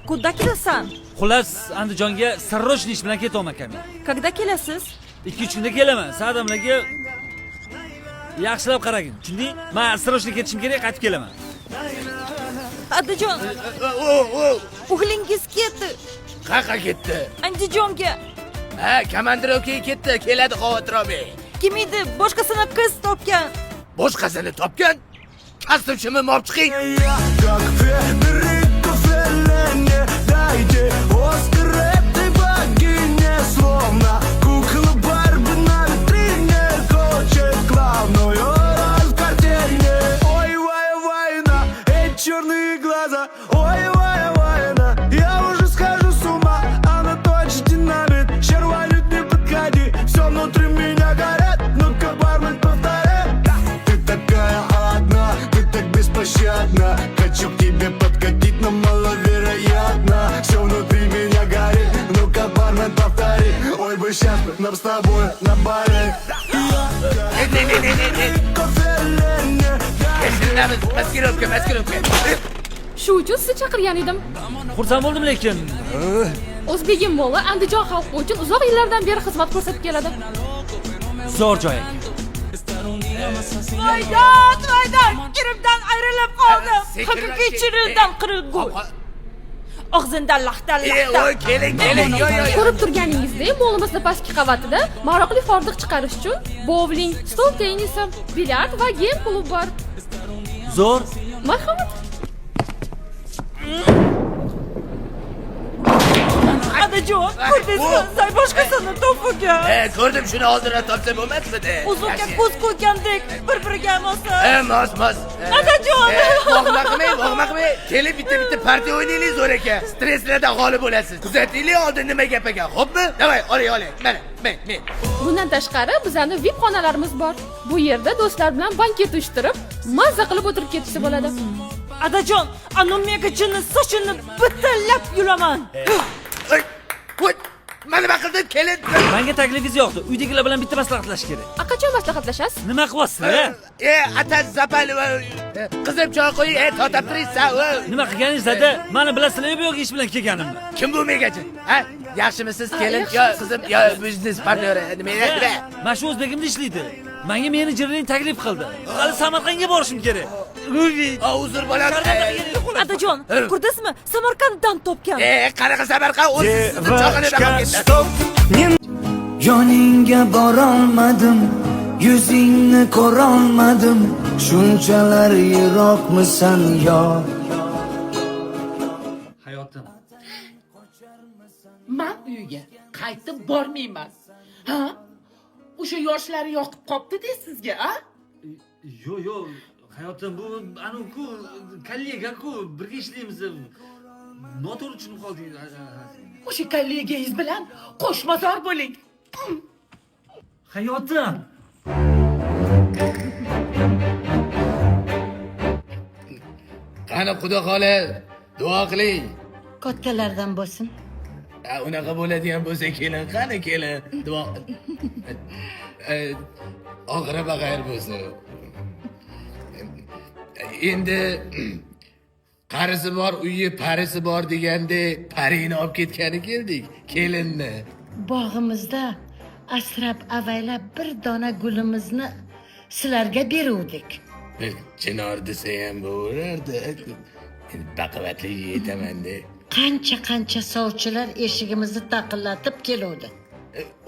Kudda kelasan? Xullas, Andijonga sarroshli ish bilan ketaman akam. Когда kelasiz? 2-3 kunda kelaman. Sadamlarga yaxshilab qaragin. Tushunding? Men sarroshga ketishim kerak, qaytib kelaman. Adajon, o'g'lingiz ketdi. Qayerga ketdi? Andijonga. Ha, komandirovkaga ketdi, keladi xavotir olmang. Kim edi? Boshqasini qiz topgan. Boshqasini topgan? Kastimchimi olib chiqing. Как Федерико Феллини, дайте Оскар этой богине, словно кукла Барби на витрине, хочет главную роль в картине. Ой, война, эти черные глаза, ой, война, я уже схожу с ума, она точно динамит, червонит, не подходи, все внутри меня горят, ну-ка, бармен, повторяй. Ты такая одна, ты так беспощадна, хочу к тебе подкатить, но маловероятно. Все внутри меня горит, ну-ка, бармен, повтори. Ой, бы сейчас нам с тобой на баре. Maskirovka. Shu uchun sizni chaqirgan edim. Xursand bo'ldim lekin. O'zbegim Molla Andijon xalqi uchun uzoq yillardan beri xizmat ko'rsatib keladi. Zo'r joy. Voydan, erimdan ayrilib qoldim. Haqiqiy chirildan qirilgur. Og'zindan laxtar. Oy, keling. Ko'rib turganingizdek, mo'limizning pastki qavatida maroqli hordiq chiqarish uchun bowling, stol tennisi, bilyard va game klub bor. Zo'r. Marhamat. Adajon, ko'rdingizmi? Say boshqasini topgan. Ko'rdim, shuni oldinroq topsa bo'lmasmidi? O'zimga ko'z qo'ygandek bir-biriga moslar. Mos. Adajon! Vahma qilmay. Kelib bitta partiya o'ynaylik zo'r aka. Stresslardan xoli bo'lasiz. Kuzatinglar oldin nima gap ekan, xo'pmi? Davay, oling. Mana, men. Bundan tashqari bizning VIP xonalarimiz bor. Bu yerda do'stlar bilan banket uyushtirib, mazza qilib o'tirib ketishsa bo'ladi. Adajon, anomiyga jinni sochini bittalab yulaman. Voy, mana nima qildim? Kelin. Menga taklifingiz yo'qdi. Uydagilar bilan bitta maslahatlash kerak. Qachon maslahatlashasiz? Nima qilyapsiz? Atas zapal qizim choy qo'ying, to'tab turibsan. Nima qilganingiz-da? Meni bilasizlar-ku yo'q ish bilan kelganimni. Kim bu megachi? Ha? Yaxshimisiz kelin yo qizim yo biznes partneri? Nima? Mana shu o'zbegimda ishlaydi. Menga menejerning taklif qildi. Hali Samarqandga borishim kerak. Uzr bo'ladi. Adajon, ko'rdingizmi? Samarqanddan topgan. Qanaqa Samarqand o'z chog'ini Девочка, yoningga borolmadim, yuzingni ko'rolmadim, shunchalar yiroqmisan yo. Hayotim. Men uyga qaytib bormayman. Ha? O'sha yoshlari yoqib qopti-da sizga, a? Yo'q. Hayotim bu anu-ku, kollega-ku, birga ishlaymiz. Noto'g'ri tushunib qoldingiz. O'sha kollegangiz bilan qo'shmazor bo'ling. Hayotim. Qani Xudo xola, duo qiling. Kattalardan bo'lsin. Unaqa bo'ladigan bo'lsa kelin, qani kelin. Duo. Oxiri baxayr bo'lsin. Endi qarisi bor, uyi parisi bor deganda parini olib ketgani keldik, kelinni. Bog'imizda asrab avaylab bir dona gulimizni sizlarga beruvdik. Chinor desa ham bo'lardi. Endi baqavatli yetaman-da. Qancha sovchilar eshigimizni taqillatib keluvdi.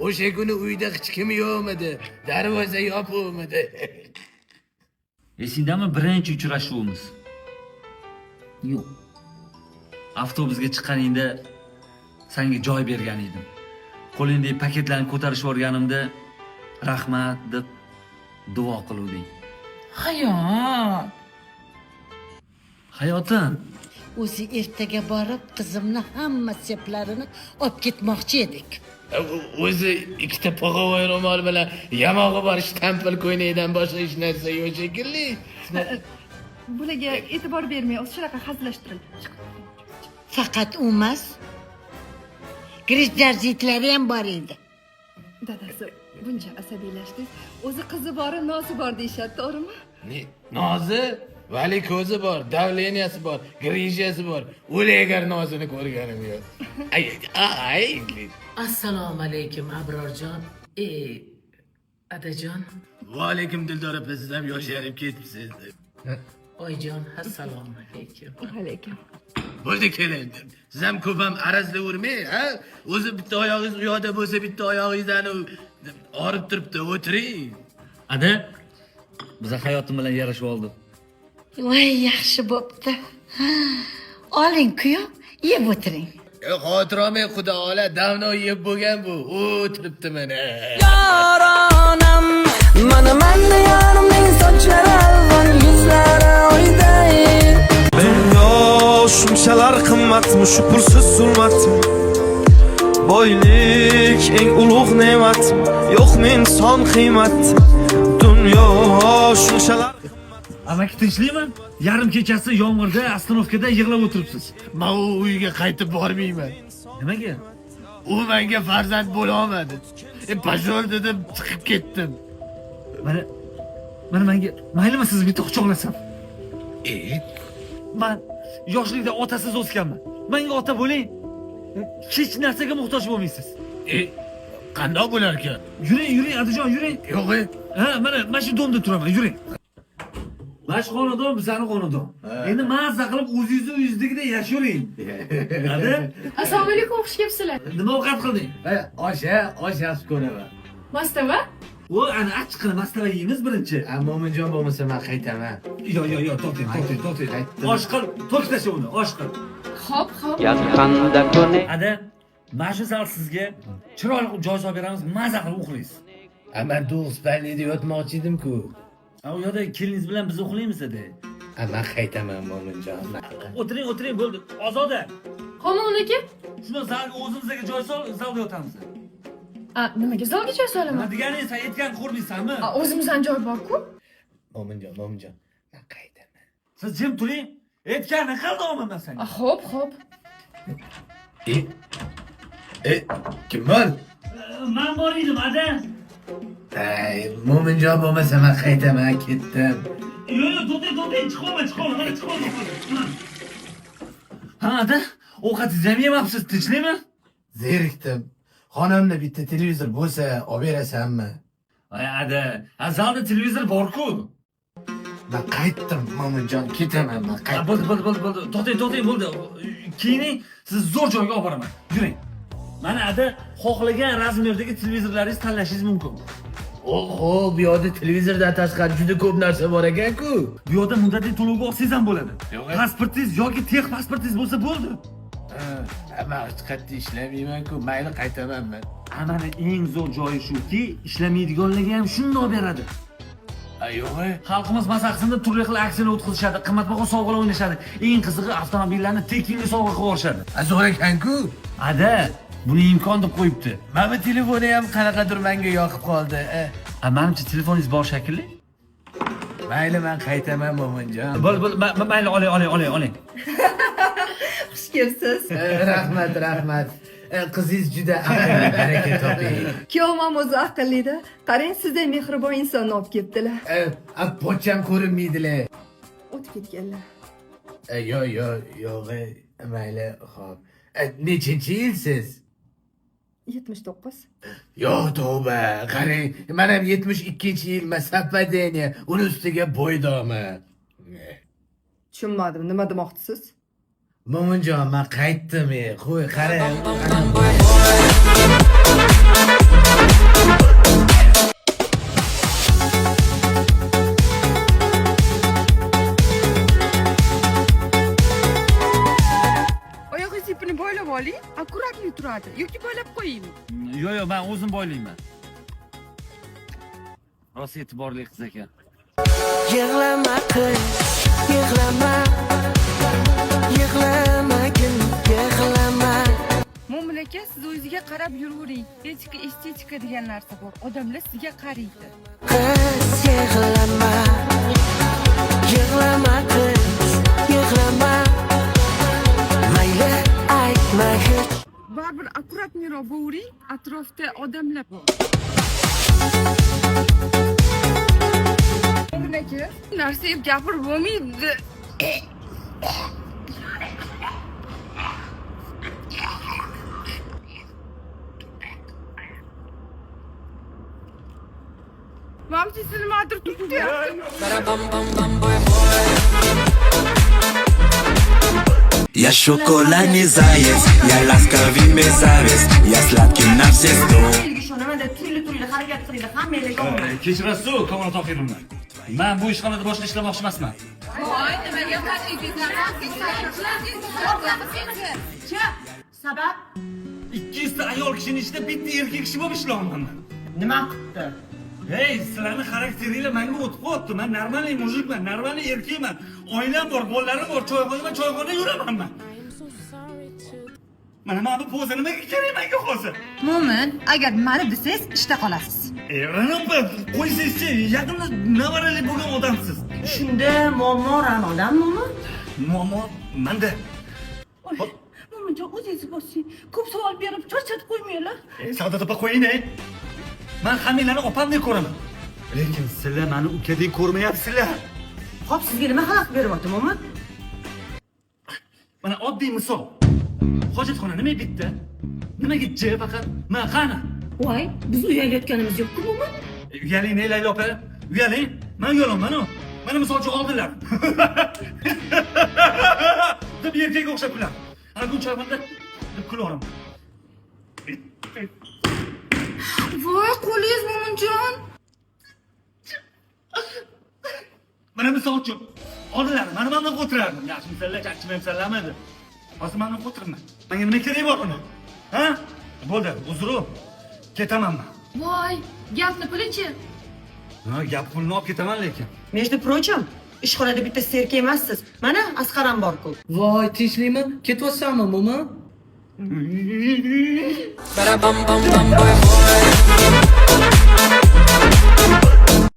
O'sha kuni uyda hech kim yo'qmidi, darvoza yopiqmidi. Esingdami birinchi uchrashuvimiz? Yo'q. Avtobusga chiqqaningda senga joy bergan edim. Qo'lingdagi paketlarni ko'tarib yuborganimda rahmat deb duo qiluvding. Hayot. Hayotim. O'zi ertaga borib qizimni hamma seplarini olib ketmoqchi edik. O'zi ikkita po'g'avoy ro'mol bilan yamog'i bor shtampil ko'ynakdan boshqa hech narsa yo'q shekilli. Bularga e'tibor bermay, o'zi shunaqa hazillashtiring. Faqat u emas. Girish jarjitlari ham bor edi. Dadasi buncha asabiylashdingiz. O'zi qizi bor, nozi bor deyshadi, to'g'rimi? Ne? Nozi? vali ko'zi bor, davleniyasi bor, grijasi bor. O'lagar nozini ko'rganim yo'q. Ay. Assalomu alaykum Abrorjon. Adajon. Va alaykum Dildora opa, siz ham yosharib ketibsiz. Oyjon, assalomu alaykum. Alaykum. Bo'ldi keling. Siz ham ko'p ham arazlavermang, ha? O'zi bitta oyog'ingiz u yoqda bo'lsa, bitta oyog'ingizdan orib turibdi, o'tiring. Ada, biza hayotim bilan yarashib oldi. Voy, yaxshi bo'pti. Ha, oling kuyov, yeb o'tiring. Xotiromay xudo ola, davno yeb bo'lgan bu. O'tiribdi mana. Yaronam mana yarimning sochlari alvon yuzlari oyday dunyo shunchalar qimmatmi shu pulsiz zulmatmi boylik eng ulug' ne'mat yo'qmi inson qiymat dunyo shunchalar Amaki tinchlikmi? Yarim kechasi yomg'irda ostanovkada yig'lab o'tiribsiz. Men u uyga qaytib bormayman. Nimaga? U menga farzand bo'la olmadi. Pashol dedim, chiqib ketdim. Mana menga maylimi sizni bitta quchoqlasam? Men yoshlikda otasiz o'sganman. Menga ota bo'ling. Hech narsaga muhtoj bo'lmaysiz. Qandoq bo'lar ekan? Yuring, Adajon, yuring. Yo'q. Ha, mana shu domda turaman, yuring. Mana shu xonadon bizning xonadon. Endi mazza qilib o'zingizdagidek yashayvering. Ada? Assalomu alaykum, xush kelibsizlar. Nima ovqat qilding? Osh yaxshi ko'raman. Mastava? O, ana achchiqni mastava yeymiz birinchi. Mo'minjon bo'lmasa men qaytaman. Yo, to'xtang. Osh qil, to'xtasha uni, osh qil. Xo'p. Ada, mana shu zal sizga chiroyli joy solib beramiz, mazza qilib uxlaysiz. Men do'stlarlikda yotmoqchi edim-ku. U yoqda keliningiz bilan biz uxlaymiz edi. Men qaytaman Mo'minjon. O'tiring, bo'ldi. Ozoda. Qonunligi? Shuni zalga o'zimizga joy sol, zalda yotamiz. Nimaga zalga joy solaman? Deganing sen aytgan ko'rmaysanmi? O'zimizdan joy bor-ku. Mo'minjon, men qaytaman. Siz jim turing. Aytganini qildi olmayman senga. Xo'p. Kim bor? Men bor edim, Ada. Mo'minjon bo'lmasa men qaytaman, ketdim. Yo, to'xtang, chiqolma. Ha, Ada, ovqatingizni ham yemabsiz, tinchlikmi? Zerikdim. Xonamda bitta televizor bo'lsa, olib berasanmi? Ada, zalda televizor bor-ku. Men qaytdim, Mo'minjon, ketaman, men qaytdim. Bo'ldi. To'xtang, bo'ldi. Keyin siz zo'r joyga olib boraman. Yuring. Mana Ada, xohlagan razmerdagi televizorlaringizni tanlashingiz mumkin. Oho, bu yoqda televizordan tashqari juda ko'p narsa bor ekan-ku. Bu yoqda muddatli to'lovga olsangiz ham bo'ladi. Pasportingiz yoki tex pasportingiz bo'lsa bo'ldi. Men hech qayerda ishlamayman-ku, mayli qaytaman men. Mana eng zo'r joyi shuki, ishlamaydiganlarga ham shunday beradi. Yo'q. Xalqimiz masaqasida turli xil aksiyalar o'tkazishadi, qimmatbaho sovg'alar o'ynashadi. Eng qizig'i avtomobillarni tekinga sovg'a qilib yuborishadi. Zo'r ekan-ku. Ada, buni imkon deb qo'yibdi. Mana telefoni ham qanaqadir menga yoqib qoldi. Menimcha telefoningiz bor shekilli. Mayli, men qaytaman, Mo'minjon. Mayli, oling. Xush kelibsiz. Rahmat. Qizingiz juda aqlli, baraka toping. Kuyovim ham o'zi aqllida. Qarang, sizday mehribon insonni olib kelibdilar. Pochcham ko'rinmaydilar. O'tib ketganlar. Yo'q, mayli, xo'p. Nechinchi yilsiz? 79. Yo'q, tavba. Qarang, men ham 72-yilman, sappadeniya, uni ustiga bo'ydoman. Tushunmadim, nima demoqchisiz? Mo'minjon, men qaytdim, qo'y, qarang. Oyog'ingiz ipini boylab oling, akkuratli turadi. Yoki boylab qo'yingmi? Yo'q, men o'zim boylayman. Rosa e'tiborli qiz ekan. Yig'lama qiz, yig'lamagin, yig'lama. Mo'min aka, siz o'ziga qarab yuravering. Estetika degan narsa bor. Odamlar sizga qaraydi. Qiz, yig'lama qiz, yig'lama. Mayli, aytma hech. Baribir akkuratliroq bo'ling, atrofda odamlar bor. Mo'min aka. Narsa deb gapirib bo'lmaydi. Mamsi nimadir tutdi. Я шоколадный заяц, я ласковый зависть, я сладкий на все сто. Kechirasiz, Kamol Tohirovna. Men bu ishxonada boshqa ishlamoqchi emasman. Sabab 200 ta ayol kishining ichida bitta erkak kishi bo'lib ishlayapman. nima qilibdi? Hey, sizlarni xarakteringlar menga o'tib qolibdi. Men normalniy mujikman, normalniy erkakman. Oilam bor, bolalarim bor, choyxona yuraman men. Mana bu poza nimaga kerak menga hozir? Mo'min, agar mani desangiz ishda qolasiz. Ranopa, qo'ysangizchi, yaqinda navarali bo'lgan odamsiz. Shunda muammo Ramazonmi? Muammo menda. Mo'minjon, o'zingiz boshing. Ko'p savol berib charchatib qo'ymanglar. Savdo topa qo'ying. Men hammalarni opamdek ko'raman. Lekin sizlar meni ukadek ko'rmayapsizlar. Xo'p, sizga nima xalaqit beryapti, Mo'min? Mana oddiy misol. Hojatxona nima bitta? Nimaga j faqat? Men qani? voy biz uyalayotganimiz yo'q-ku Mo'min. Uyaling ne Layla opa? Uyaling. Men yo'laman-ku. Mana misolchi oldilar. Deb erkakga o'xshab kuladi. Ana bu choymanda deb kularam. Voy, qo'lingiz Mo'minjon. Mana misolchi oldilar. Mana mendan o'tirardim. Yaxshi misollar, yaxshi misollarmidi? Hozir mendan o'tirma. Menga nima kerak bor uni? Ha? Bo'ldi, uzr. Ketaman men. Voy, gapni puli-chi? Ha, gap pulni olib ketaman lekin. Между прочим, ishxonada bitta serka emassiz. Mana Asqaram bor-ku. Voy, tinchlikmi? Ketyapsanmi, Mo'min? Ba-da-bum-bum-bum, boy, boy.